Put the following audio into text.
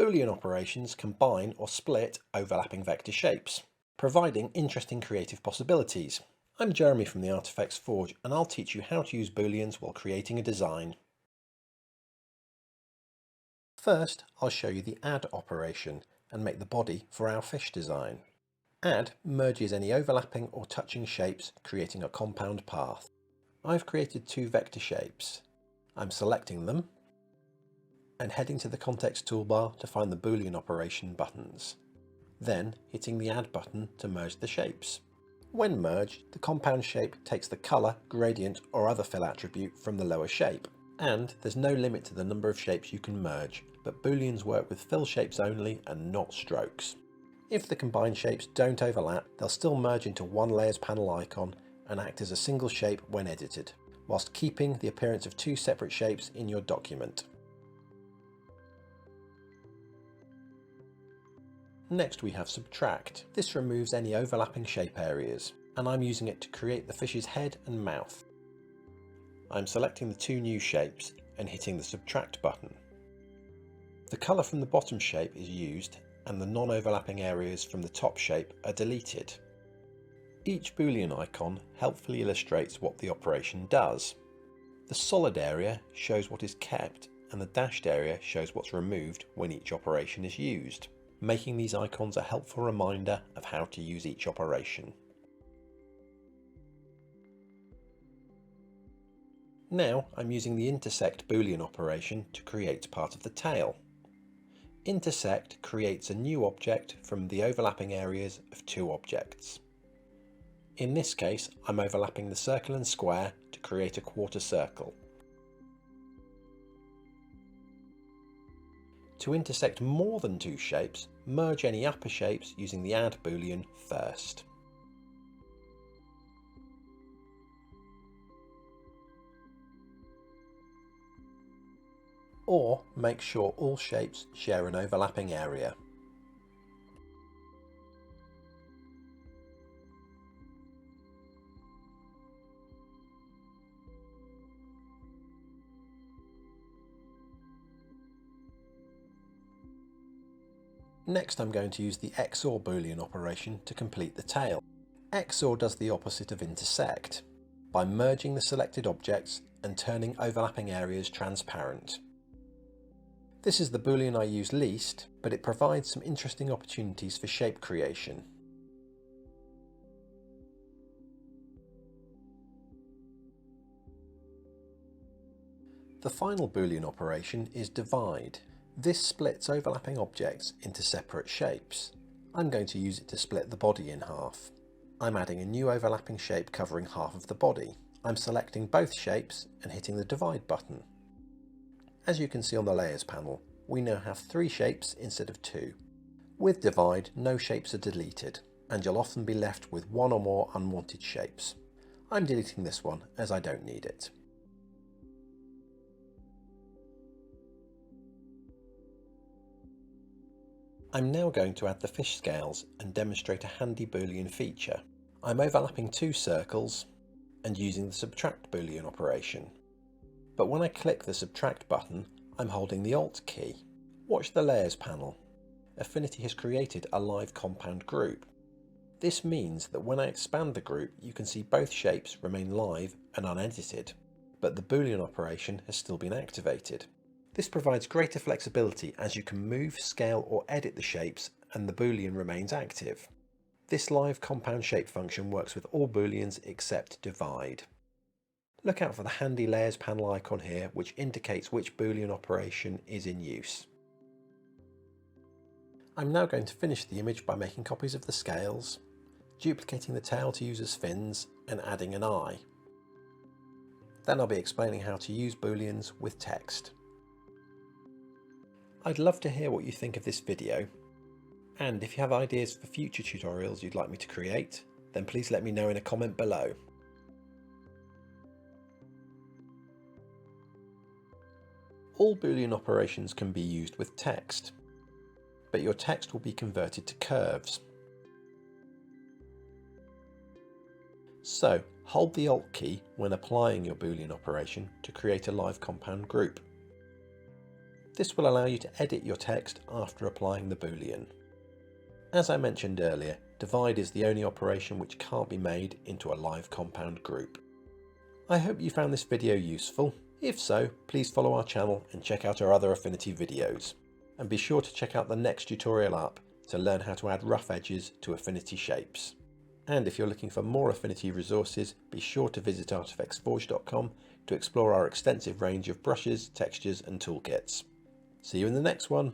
Boolean operations combine or split overlapping vector shapes, providing interesting creative possibilities. I'm Jeremy from the Artifacts Forge, and I'll teach you how to use Booleans while creating a design. First, I'll show you the add operation and make the body for our fish design. Add merges any overlapping or touching shapes, creating a compound path. I've created two vector shapes. I'm selecting them and heading to the context toolbar to find the Boolean operation buttons. Then hitting the Add button to merge the shapes. When merged, the compound shape takes the colour, gradient or other fill attribute from the lower shape. And there's no limit to the number of shapes you can merge, but Booleans work with fill shapes only and not strokes. If the combined shapes don't overlap, they'll still merge into one Layers panel icon and act as a single shape when edited, whilst keeping the appearance of two separate shapes in your document. Next we have Subtract. This removes any overlapping shape areas, and I'm using it to create the fish's head and mouth. I'm selecting the two new shapes and hitting the Subtract button. The colour from the bottom shape is used and the non-overlapping areas from the top shape are deleted. Each Boolean icon helpfully illustrates what the operation does. The solid area shows what is kept and the dashed area shows what's removed when each operation is used, making these icons a helpful reminder of how to use each operation. Now I'm using the Intersect Boolean operation to create part of the tail. Intersect creates a new object from the overlapping areas of two objects. In this case, I'm overlapping the circle and square to create a quarter circle. To intersect more than two shapes, merge any upper shapes using the Add Boolean first. Or make sure all shapes share an overlapping area. Next I'm going to use the XOR Boolean operation to complete the tail. XOR does the opposite of intersect, by merging the selected objects and turning overlapping areas transparent. This is the Boolean I use least, but it provides some interesting opportunities for shape creation. The final Boolean operation is divide. This splits overlapping objects into separate shapes. I'm going to use it to split the body in half. I'm adding a new overlapping shape covering half of the body. I'm selecting both shapes and hitting the Divide button. As you can see on the Layers panel, we now have three shapes instead of two. With Divide, no shapes are deleted, and you'll often be left with one or more unwanted shapes. I'm deleting this one as I don't need it. I'm now going to add the fish scales and demonstrate a handy Boolean feature. I'm overlapping two circles and using the Subtract Boolean operation. But when I click the Subtract button, I'm holding the Alt key. Watch the Layers panel. Affinity has created a live compound group. This means that when I expand the group, you can see both shapes remain live and unedited, but the Boolean operation has still been activated. This provides greater flexibility as you can move, scale or edit the shapes and the Boolean remains active. This live compound shape function works with all Booleans except divide. Look out for the handy Layers panel icon here, which indicates which Boolean operation is in use. I'm now going to finish the image by making copies of the scales, duplicating the tail to use as fins and adding an eye. Then I'll be explaining how to use Booleans with text. I'd love to hear what you think of this video, and if you have ideas for future tutorials you'd like me to create, then please let me know in a comment below. All Boolean operations can be used with text, but your text will be converted to curves. So hold the Alt key when applying your Boolean operation to create a live compound group. This will allow you to edit your text after applying the Boolean. As I mentioned earlier, divide is the only operation which can't be made into a live compound group. I hope you found this video useful. If so, please follow our channel and check out our other Affinity videos. And be sure to check out the next tutorial up to learn how to add rough edges to Affinity shapes. And if you're looking for more Affinity resources, be sure to visit artifactsforge.com to explore our extensive range of brushes, textures and toolkits. See you in the next one.